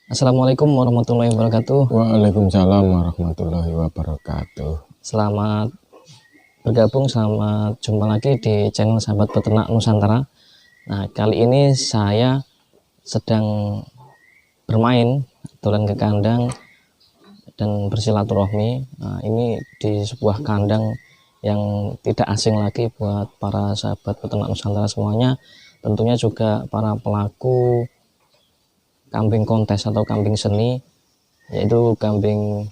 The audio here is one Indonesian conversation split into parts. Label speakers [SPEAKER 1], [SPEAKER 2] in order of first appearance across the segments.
[SPEAKER 1] Assalamualaikum warahmatullahi wabarakatuh.
[SPEAKER 2] Waalaikumsalam warahmatullahi wabarakatuh.
[SPEAKER 1] Selamat bergabung, selamat jumpa lagi di channel Sahabat Peternak Nusantara. Nah, kali ini saya sedang bermain, turun ke kandang dan bersilaturahmi. Nah, ini di sebuah kandang yang tidak asing lagi buat para sahabat peternak Nusantara semuanya. Tentunya juga para pelaku kambing kontes atau kambing seni, yaitu kambing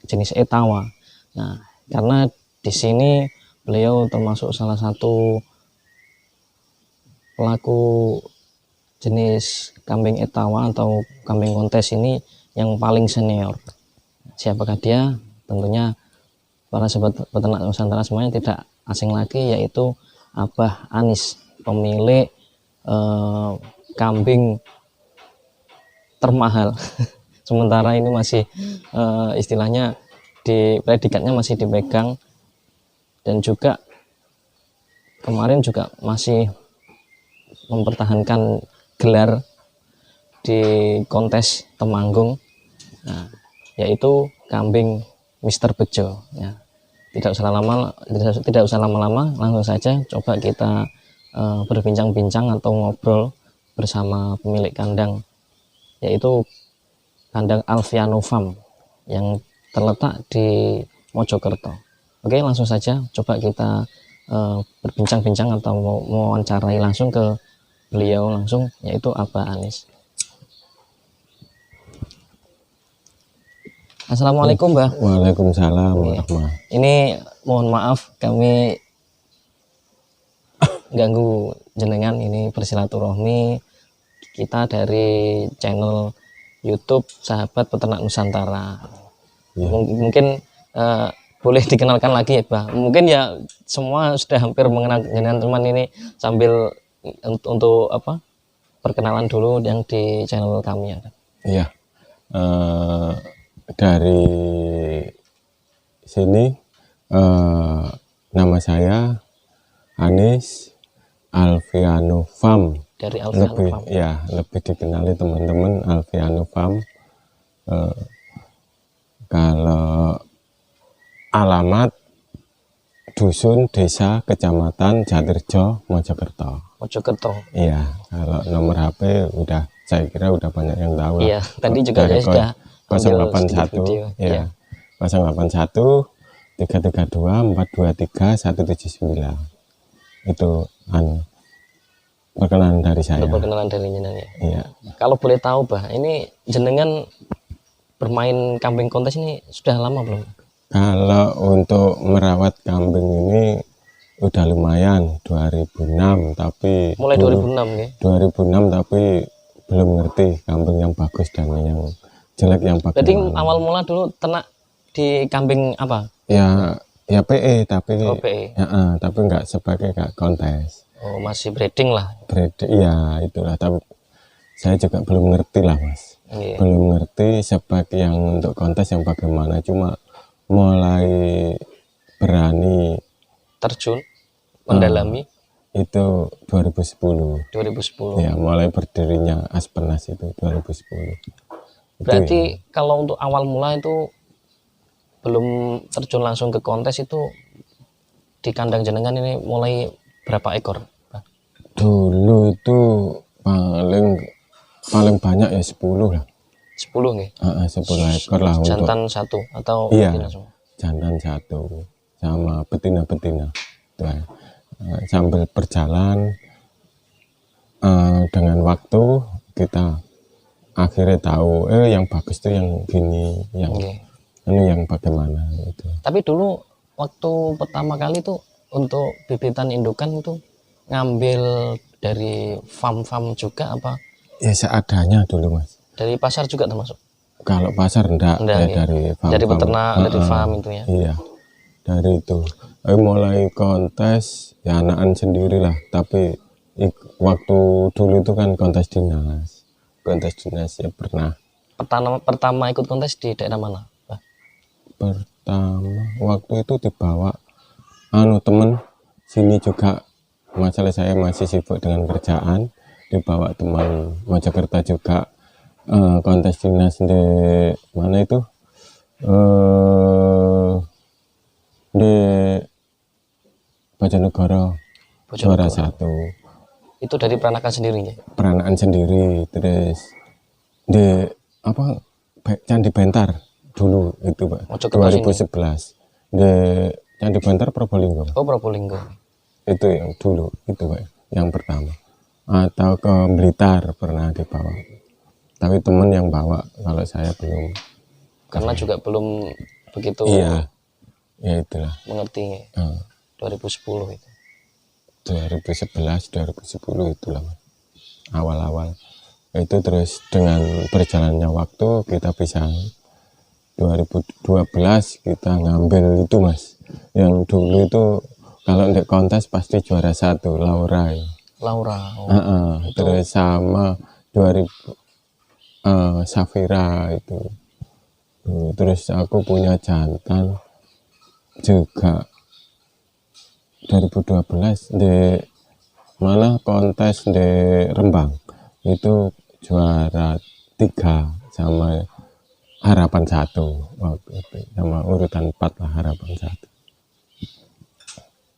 [SPEAKER 1] jenis Etawa. Nah, karena di sini beliau termasuk salah satu pelaku jenis kambing Etawa atau kambing kontes ini yang paling senior. Siapakah dia? Tentunya para sahabat peternak Nusantara semuanya tidak asing lagi, yaitu Abah Anis, pemilik kambing termahal. Sementara ini masih istilahnya di predikatnya masih dipegang, dan juga kemarin juga masih mempertahankan gelar di kontes Temanggung, nah, yaitu kambing Mister Bejo. Ya, tidak usah lama-lama, langsung saja coba kita berbincang-bincang atau ngobrol bersama pemilik kandang, yaitu kandang Alfiano Farm yang terletak di Mojokerto. Oke, langsung saja coba kita berbincang-bincang atau mewawancarai langsung ke beliau langsung, yaitu Abah Anis. Assalamualaikum, Mbah.
[SPEAKER 2] Waalaikumsalam warahmatullahi.
[SPEAKER 1] Ini mohon maaf kami ganggu jenengan, ini bersilaturahmi kita dari channel YouTube Sahabat Peternak Nusantara.
[SPEAKER 2] Ya.
[SPEAKER 1] Mungkin boleh dikenalkan lagi ya, Bah. Mungkin ya semua sudah hampir mengenal jenengan, teman ini sambil untuk apa? Perkenalan dulu yang di channel kami ya.
[SPEAKER 2] Iya. Dari sini nama saya Anis Alfiano Farm.
[SPEAKER 1] Dari Alfiano Farm.
[SPEAKER 2] Ya, lebih dikenali teman-teman Alfiano Farm. Kalau alamat dusun, desa, kecamatan Jatirjo, Mojokerto.
[SPEAKER 1] Mojokerto.
[SPEAKER 2] Iya, kalau nomor HP udah, saya kira udah banyak yang tahu lah.
[SPEAKER 1] Iya, tadi juga
[SPEAKER 2] dari
[SPEAKER 1] saya sudah
[SPEAKER 2] 081 ya. 081 332 423 179. Itu perkenalan dari saya.
[SPEAKER 1] Perkenalan dari jenengan ya.
[SPEAKER 2] Iya.
[SPEAKER 1] Kalau boleh tahu, Bah, ini jenengan bermain kambing kontes ini sudah lama belum?
[SPEAKER 2] Kalau untuk merawat kambing ini udah lumayan, 2006, tapi
[SPEAKER 1] mulai 2006 ya.
[SPEAKER 2] 2006 tapi belum ngerti kambing yang bagus dan yang jelek yang bagaimana.
[SPEAKER 1] Berarti awal mula dulu ternak di kambing apa?
[SPEAKER 2] Ya PE tapi
[SPEAKER 1] PE.
[SPEAKER 2] Ya, tapi nggak sebagai kayak kontes.
[SPEAKER 1] Oh, masih breeding lah.
[SPEAKER 2] Breeding, ya itulah. Tapi saya juga belum ngerti lah, Mas.
[SPEAKER 1] Iya.
[SPEAKER 2] Belum ngerti sebagai yang untuk kontes yang bagaimana. Cuma mulai berani
[SPEAKER 1] terjun mendalami
[SPEAKER 2] itu 2010. Ya, mulai berdirinya Aspernas itu 2010.
[SPEAKER 1] Berarti itu, ya. Kalau untuk awal mula itu belum terjun langsung ke kontes, itu di kandang jenengan ini mulai berapa ekor?
[SPEAKER 2] Dulu itu paling banyak ya 10 lah.
[SPEAKER 1] 10 nih?
[SPEAKER 2] 10 ekor lah.
[SPEAKER 1] Jantan satu atau
[SPEAKER 2] iya,
[SPEAKER 1] betina semua?
[SPEAKER 2] Jantan satu sama betina-betina. Sambil berjalan dengan waktu kita akhirnya tahu yang bagus tuh yang gini, yang ini yang bagaimana itu.
[SPEAKER 1] Tapi dulu waktu pertama kali tuh untuk bibitan indukan itu ngambil dari farm juga apa?
[SPEAKER 2] Ya seadanya dulu, Mas.
[SPEAKER 1] Dari pasar juga termasuk?
[SPEAKER 2] Kalau pasar enggak ya,
[SPEAKER 1] dari farm. Dari peternak, dari farm itu ya?
[SPEAKER 2] Iya, dari itu. Mulai kontes ya anakan sendiri lah, tapi waktu dulu itu kan kontes dinas ya pernah.
[SPEAKER 1] Pertama ikut kontes di daerah mana, Pak?
[SPEAKER 2] Pertama waktu itu dibawa temen sini juga, masalah saya masih sibuk dengan kerjaan, dibawa teman Mojokerto juga kontes dinas di mana itu, eh di Bojonegoro juara
[SPEAKER 1] Bojonegoro.
[SPEAKER 2] 1
[SPEAKER 1] Itu dari peranakan sendirinya.
[SPEAKER 2] peranaan sendiri. Terus di apa Candi Bentar dulu itu Pak,
[SPEAKER 1] Mojokerto sini.
[SPEAKER 2] 2011 di Candi Bentar Probolinggo.
[SPEAKER 1] Oh, Probolinggo.
[SPEAKER 2] Itu yang dulu itu Pak, yang pertama. Atau ke Blitar pernah dibawa, tapi temen yang bawa, kalau saya belum.
[SPEAKER 1] Karena juga belum begitu
[SPEAKER 2] Iya, ya itulah.
[SPEAKER 1] mengerti. 2010 itu.
[SPEAKER 2] 2011 2010 itulah Mas. Awal-awal itu. Terus dengan berjalannya waktu kita bisa 2012 kita ngambil itu Mas, yang dulu itu kalau di kontes pasti juara 1 Laura ya.
[SPEAKER 1] Laura.
[SPEAKER 2] Terus sama 2000 Safira itu. Terus aku punya jantan juga 2012 di mana kontes di Rembang itu juara 3 sama harapan 1 waktu itu, sama urutan 4 lah harapan 1.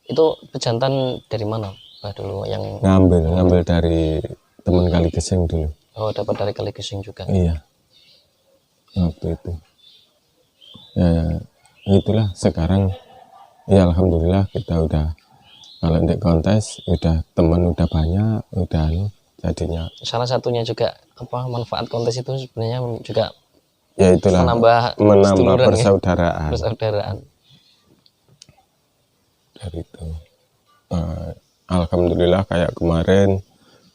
[SPEAKER 1] Itu pejantan dari mana Pak dulu yang
[SPEAKER 2] Ngambil dari teman Kali Gesing dulu.
[SPEAKER 1] oh dapat dari Kali Gesing juga.
[SPEAKER 2] Iya, waktu itu ya itulah. Sekarang ya alhamdulillah kita udah, kalau di kontes udah teman udah banyak, udah jadinya
[SPEAKER 1] Salah satunya juga apa manfaat kontes itu sebenarnya juga
[SPEAKER 2] ya itulah
[SPEAKER 1] menambah seduluran,
[SPEAKER 2] persaudaraan.
[SPEAKER 1] persaudaraan.
[SPEAKER 2] Dari itu alhamdulillah kayak kemarin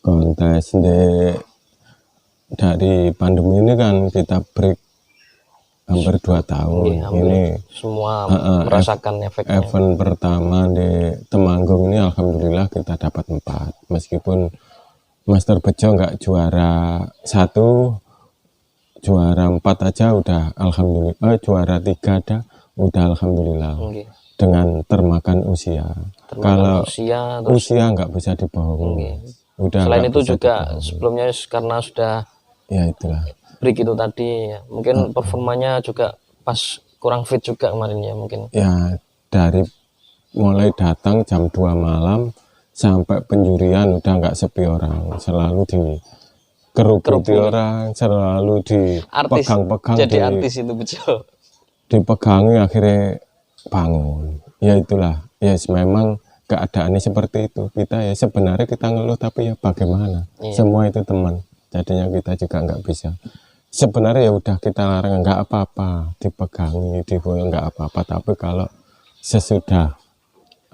[SPEAKER 2] kontes dari pandemi ini kan kita break hampir 2 tahun.
[SPEAKER 1] Iya, hampir
[SPEAKER 2] Ini
[SPEAKER 1] semua merasakan efeknya.
[SPEAKER 2] event pertama di Temanggung ini alhamdulillah kita dapat 4, meskipun Master Bejo nggak juara 1, juara 4 aja udah alhamdulillah. Juara 3 ada udah alhamdulillah.
[SPEAKER 1] Oke.
[SPEAKER 2] Dengan termakan usia. Kalau
[SPEAKER 1] usia, terus
[SPEAKER 2] usia nggak bisa dibohong. Udah
[SPEAKER 1] selain
[SPEAKER 2] nggak
[SPEAKER 1] itu
[SPEAKER 2] bisa
[SPEAKER 1] juga
[SPEAKER 2] dibohong.
[SPEAKER 1] sebelumnya karena sudah
[SPEAKER 2] Ya itulah.
[SPEAKER 1] break itu tadi ya, mungkin performanya juga pas kurang fit juga kemarin ya mungkin.
[SPEAKER 2] Ya dari mulai datang jam 2 malam sampai penjurian udah nggak sepi orang, selalu dikeruputi orang, selalu dipegang-pegang,
[SPEAKER 1] jadi artis itu betul.
[SPEAKER 2] dipegangi akhirnya bangun. Ya itulah, yes memang keadaannya seperti itu. Kita ya sebenarnya kita ngeluh, tapi ya bagaimana, semua itu teman, jadinya kita juga nggak bisa. Sebenarnya ya udah kita larang nggak apa-apa, dipegangi, diboyong nggak apa-apa, tapi kalau sesudah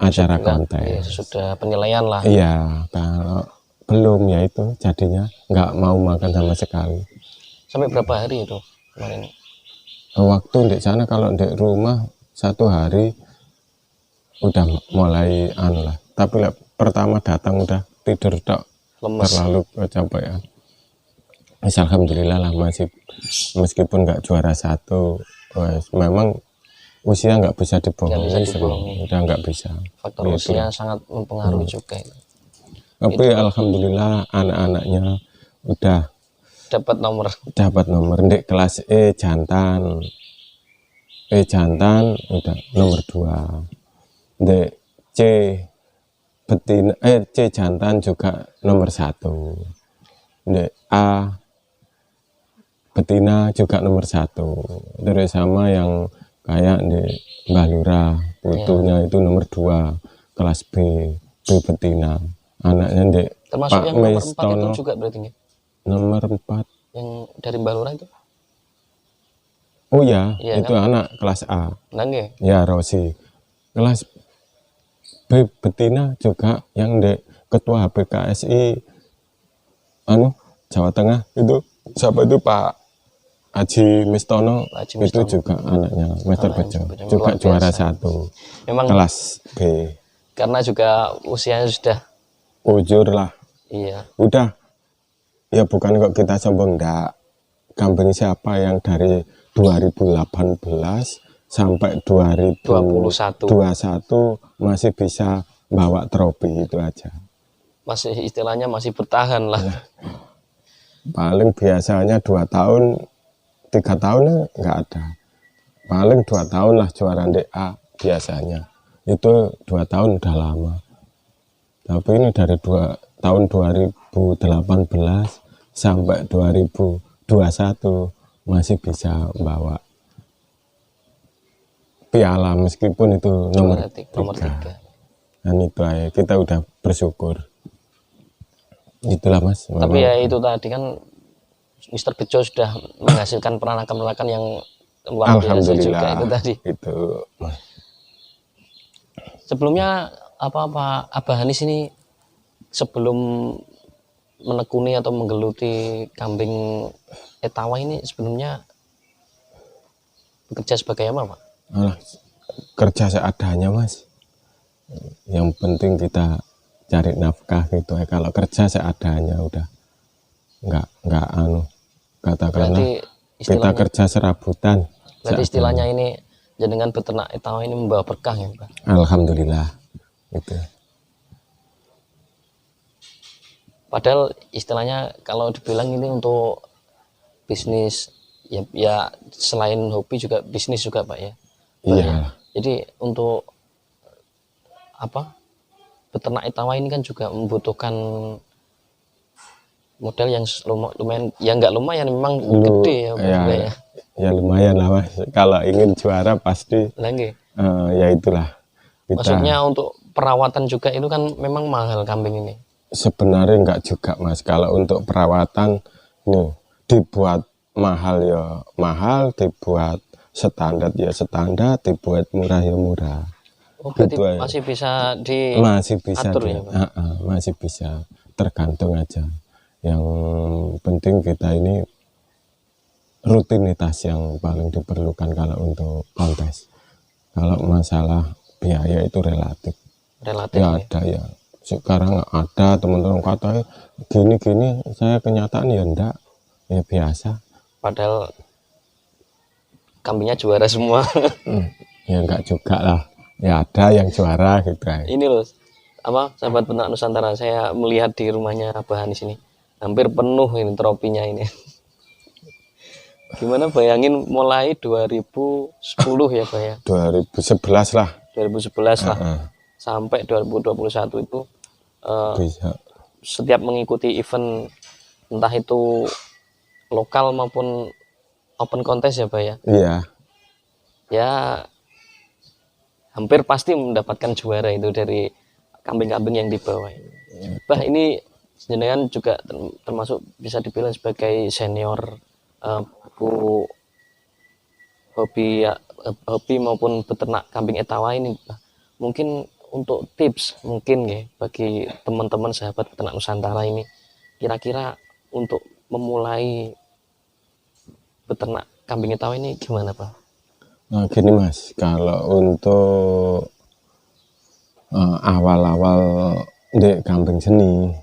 [SPEAKER 2] acara kontes,
[SPEAKER 1] sesudah penilaian lah.
[SPEAKER 2] iya, kalau belum ya itu jadinya nggak mau makan sama sekali.
[SPEAKER 1] Sampai berapa hari itu kemarin?
[SPEAKER 2] Waktu di sana kalau di rumah 1 hari udah mulai lah, tapi pertama datang udah tidur tak
[SPEAKER 1] Lemes.
[SPEAKER 2] terlalu kecapean. Alhamdulillah lah masih, meskipun nggak juara 1, memang usia nggak bisa dibohongi, udah nggak bisa.
[SPEAKER 1] Faktor usia sangat mempengaruhi juga.
[SPEAKER 2] Tapi alhamdulillah anak-anaknya udah
[SPEAKER 1] dapat nomor
[SPEAKER 2] di kelas jantan udah nomor 2, di C jantan juga nomor 1, di A betina juga nomor 1. Terus sama yang kayak di Mbah Lurah putunya itu nomor 2 kelas B betina. Anaknya di
[SPEAKER 1] termasuk
[SPEAKER 2] Pak
[SPEAKER 1] yang nomor 4
[SPEAKER 2] Mestono
[SPEAKER 1] itu juga berarti ya?
[SPEAKER 2] Nomor 4
[SPEAKER 1] yang dari Mbah Lurah itu.
[SPEAKER 2] Oh ya, itu
[SPEAKER 1] kan?
[SPEAKER 2] anak kelas A.
[SPEAKER 1] Nangge.
[SPEAKER 2] Ya Rosi. Kelas B betina juga yang di ketua HPKSI Jawa Tengah itu siapa itu Pak Haji Mistono, itu juga anaknya Master Bejo, juga juara 1
[SPEAKER 1] memang
[SPEAKER 2] kelas B.
[SPEAKER 1] Karena juga usianya sudah
[SPEAKER 2] ujur lah.
[SPEAKER 1] Iya.
[SPEAKER 2] Udah ya, bukan kok kita sombong, enggak. Kambing siapa yang dari 2018 sampai 2021 masih bisa bawa trofi, itu aja.
[SPEAKER 1] Masih istilahnya masih bertahan lah.
[SPEAKER 2] Paling biasanya 2 tahun, 3 tahun nggak ada. Paling 2 tahun lah juara DA biasanya. Itu 2 tahun udah lama. Tapi ini dari tahun 2018 sampai 2021 masih bisa bawa piala meskipun itu nomor
[SPEAKER 1] nomor
[SPEAKER 2] 3.
[SPEAKER 1] 3.
[SPEAKER 2] Dan itu aja, kita udah bersyukur. Itulah Mas.
[SPEAKER 1] Tapi ya itu tadi kan Mr. Bejo sudah menghasilkan peranakan-peranakan yang luar biasa juga itu tadi.
[SPEAKER 2] Itu Mas.
[SPEAKER 1] Sebelumnya apa Abah Hanis ini sebelum menekuni atau menggeluti kambing etawa ini sebelumnya bekerja sebagai apa, Pak?
[SPEAKER 2] Kerja seadanya Mas. Yang penting kita cari nafkah gitu. Kalau kerja seadanya udah nggak katakanlah kita kerja serabutan.
[SPEAKER 1] Berarti istilahnya ini jenengan beternak etawa ini membawa berkah ya Pak?
[SPEAKER 2] Alhamdulillah itu.
[SPEAKER 1] Padahal istilahnya kalau dibilang ini untuk bisnis ya selain hobi juga bisnis juga Pak ya.
[SPEAKER 2] Iya.
[SPEAKER 1] Jadi untuk beternak etawa ini kan juga membutuhkan modal yang lumayan, ya nggak lumayan, memang gede ya.
[SPEAKER 2] Ya lumayan lah Mas. Kalau ingin juara pasti. Ya itulah.
[SPEAKER 1] Maksudnya untuk perawatan juga itu kan memang mahal kambing ini. Sebenarnya
[SPEAKER 2] enggak juga Mas. Kalau untuk perawatan nih dibuat mahal ya mahal, dibuat standar ya standar, dibuat murah ya murah.
[SPEAKER 1] Berarti gitu masih bisa
[SPEAKER 2] diatur ya Pak? Masih bisa, tergantung aja. Yang penting kita ini rutinitas yang paling diperlukan kalau untuk kontes. Kalau masalah biaya itu relatif ya ada ya. Sekarang ada teman-teman kata gini saya kenyataan ya enggak, ya biasa. Padahal
[SPEAKER 1] kambingnya juara semua.
[SPEAKER 2] Ya enggak juga lah, ya ada yang juara gitu.
[SPEAKER 1] Ini loh sahabat peternak Nusantara, saya melihat di rumahnya Abah Hanis ini hampir penuh ini tropinya ini. Gimana bayangin mulai 2010 ya Pak ya?
[SPEAKER 2] 2011 lah.
[SPEAKER 1] 2011 lah. Sampai 2021 itu setiap mengikuti event entah itu lokal maupun open contest ya Pak ya?
[SPEAKER 2] Iya.
[SPEAKER 1] Ya hampir pasti mendapatkan juara itu dari kambing-kambing yang dibawa. Bah ini jenengan juga termasuk bisa dibilang sebagai senior hobi maupun beternak kambing etawa ini. Mungkin untuk tips mungkin ya bagi teman-teman sahabat peternak Nusantara ini, kira-kira untuk memulai beternak kambing etawa ini gimana Pak?
[SPEAKER 2] Nah gini Mas, kalau untuk awal-awal di kambing seni,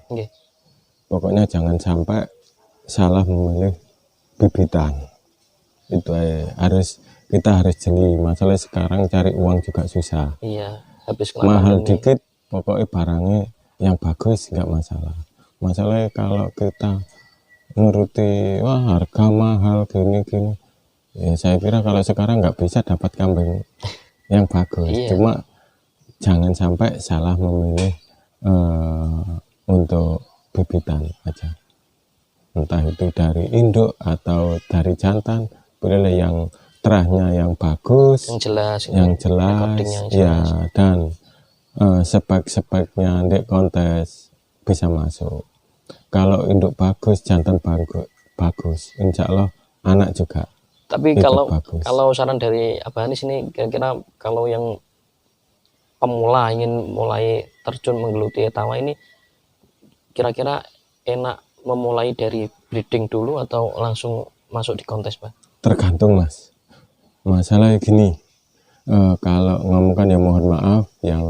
[SPEAKER 2] pokoknya jangan sampai salah memilih bibitan. Itu kita harus jeli. Masalah sekarang cari uang juga susah.
[SPEAKER 1] Iya, habis
[SPEAKER 2] mahal dikit, pokoknya barangnya yang bagus nggak masalah. Masalahnya kalau kita nuruti harga mahal gini, ya saya kira kalau sekarang nggak bisa dapat kambing yang bagus. Cuma jangan sampai salah memilih untuk bibitan aja. Entah itu dari induk atau dari jantan, pilihlah yang terahnya yang bagus, yang jelas ya, dan spek-speknya di kontes bisa masuk. Kalau induk bagus, jantan bagus, insya Allah anak juga.
[SPEAKER 1] Tapi kalau saran dari Abah Hanis ini, kira-kira kalau yang pemula ingin mulai terjun menggeluti etawa ini, kira-kira enak memulai dari breeding dulu atau langsung masuk di kontes Pak?
[SPEAKER 2] Tergantung Mas. Masalahnya gini, kalau ngomongkan ya mohon maaf yang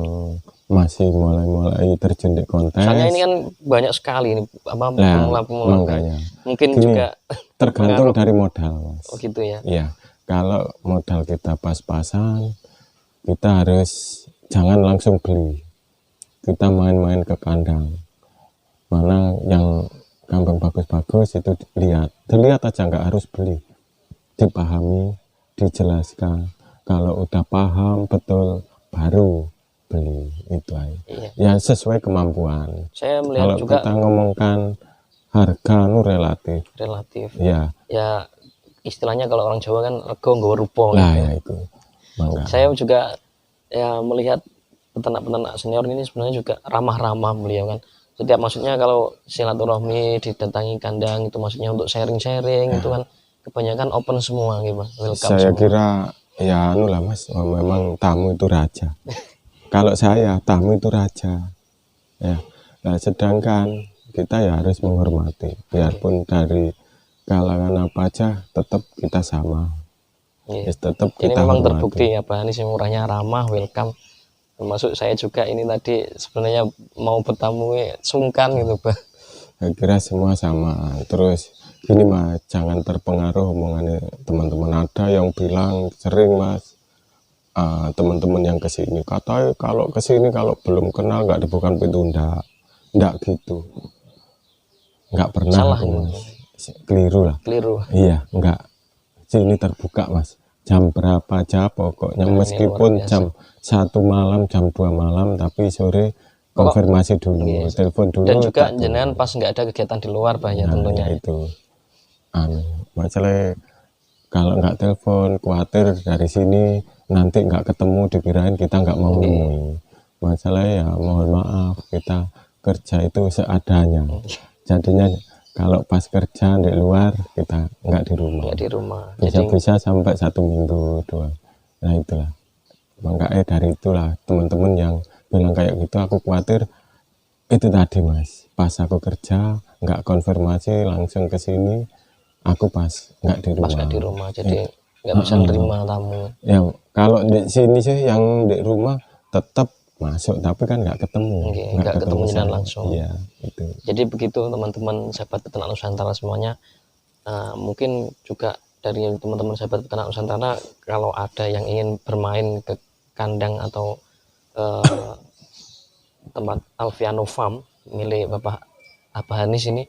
[SPEAKER 2] masih mulai terjun di kontes.
[SPEAKER 1] Soalnya ini kan banyak sekali nih pemula-pemula. Mungkin gini, juga
[SPEAKER 2] tergantung dari modal Mas.
[SPEAKER 1] Oh gitu ya?
[SPEAKER 2] Iya, kalau modal kita pas-pasan, kita harus jangan langsung beli. Kita main-main ke kandang. Mana yang kambing bagus-bagus itu dilihat aja, nggak harus beli, dipahami, dijelaskan. Kalau udah paham betul baru beli, itu aja.
[SPEAKER 1] Iya.
[SPEAKER 2] Ya sesuai kemampuan.
[SPEAKER 1] Saya melihat
[SPEAKER 2] Kalau
[SPEAKER 1] juga
[SPEAKER 2] kita ngomongkan harga nu relatif
[SPEAKER 1] relatif.
[SPEAKER 2] ya,
[SPEAKER 1] Ya istilahnya kalau orang Jawa kan rego nggawa rupa
[SPEAKER 2] lah
[SPEAKER 1] gitu.
[SPEAKER 2] ya itu bangga.
[SPEAKER 1] Saya juga ya melihat peternak-peternak senior ini sebenarnya juga ramah-ramah beliau kan. Setiap maksudnya kalau silaturahmi didatangi kandang itu maksudnya untuk sharing-sharing itu kan kebanyakan open semua gitu, welcome
[SPEAKER 2] Saya
[SPEAKER 1] semua.
[SPEAKER 2] kira ya anu lah mas, memang tamu itu raja. Kalau saya tamu itu raja ya. Nah sedangkan kita ya harus menghormati, biarpun dari kalangan apa aja tetap kita sama.
[SPEAKER 1] Iya.
[SPEAKER 2] Tetap
[SPEAKER 1] Ini
[SPEAKER 2] kita
[SPEAKER 1] memang
[SPEAKER 2] hormati.
[SPEAKER 1] terbukti ya Pak Anies murahnya ramah, welcome. Termasuk saya juga ini tadi sebenarnya mau bertamu sungkan gitu Pak.
[SPEAKER 2] Saya kira semua sama. Terus gini mas, jangan terpengaruh omongannya teman-teman. Ada yang bilang sering mas, teman-teman yang kesini katanya kalau kesini kalau belum kenal nggak dibuka pintu, ndak gitu, nggak pernah.
[SPEAKER 1] Salah
[SPEAKER 2] aku,
[SPEAKER 1] ini.
[SPEAKER 2] mas. Keliru lah.
[SPEAKER 1] Keliru.
[SPEAKER 2] Iya, nggak, sini terbuka mas, jam berapa aja pokoknya.
[SPEAKER 1] Nah, ini
[SPEAKER 2] meskipun
[SPEAKER 1] luar biasa.
[SPEAKER 2] jam 1 malam, jam 2 malam, tapi sore konfirmasi dulu,
[SPEAKER 1] Iya.
[SPEAKER 2] telepon dulu.
[SPEAKER 1] Dan juga
[SPEAKER 2] tak
[SPEAKER 1] jenengan pas nggak ada kegiatan di luar Pak ya tentunya.
[SPEAKER 2] ya itu masalah kalau nggak telepon khawatir dari sini nanti nggak ketemu, dikirain kita nggak mau nemuin. Masalah ya mohon maaf, kita kerja itu seadanya, jadinya kalau pas kerja di luar kita nggak di rumah,
[SPEAKER 1] Nggak di rumah.
[SPEAKER 2] bisa sampai 1 minggu 2. Nah itulah makanya dari itulah teman-teman yang bilang kayak gitu, aku khawatir itu tadi mas, pas aku kerja nggak konfirmasi langsung ke sini, aku pas nggak di rumah.
[SPEAKER 1] Pas nggak di rumah jadi nggak bisa nerima tamu.
[SPEAKER 2] Ya kalau di sini sih yang di rumah tetap masuk, tapi kan nggak ketemu,
[SPEAKER 1] nggak ketemu jenengan
[SPEAKER 2] saya.
[SPEAKER 1] langsung.
[SPEAKER 2] Iya itu.
[SPEAKER 1] Jadi begitu teman-teman sahabat peternak Nusantara semuanya. Mungkin juga dari teman-teman sahabat peternak Nusantara kalau ada yang ingin bermain ke kandang atau tempat Alfiano Farm milik Bapak Abah Anies ini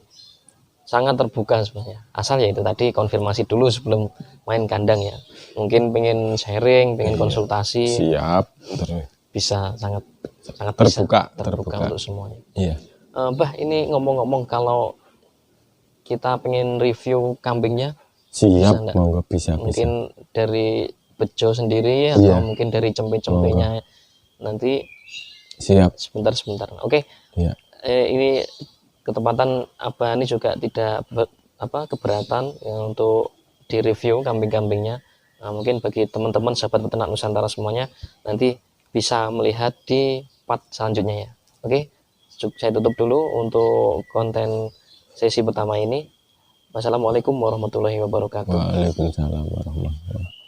[SPEAKER 1] sangat terbuka sebenarnya. Asal ya itu tadi konfirmasi dulu sebelum main kandang ya. Mungkin pengen sharing, pengen konsultasi.
[SPEAKER 2] Siap. Terus
[SPEAKER 1] Bisa sangat
[SPEAKER 2] terbuka
[SPEAKER 1] untuk semuanya.
[SPEAKER 2] Iya.
[SPEAKER 1] Bah ini ngomong-ngomong kalau kita pengen review kambingnya,
[SPEAKER 2] siap, monggo bisa.
[SPEAKER 1] Mungkin dari bejo sendiri atau mungkin dari cempe-cempenya nanti.
[SPEAKER 2] Siap.
[SPEAKER 1] Sebentar. Oke.
[SPEAKER 2] Iya.
[SPEAKER 1] Ini ketepatan Abah ini juga tidak keberatan ya, untuk direview kambing-kambingnya. Mungkin bagi teman-teman sahabat peternak Nusantara semuanya nanti bisa melihat di part selanjutnya ya. Oke. Saya tutup dulu untuk konten sesi pertama ini. Wassalamualaikum warahmatullahi wabarakatuh.
[SPEAKER 2] Waalaikumsalam warahmatullahi wabarakatuh.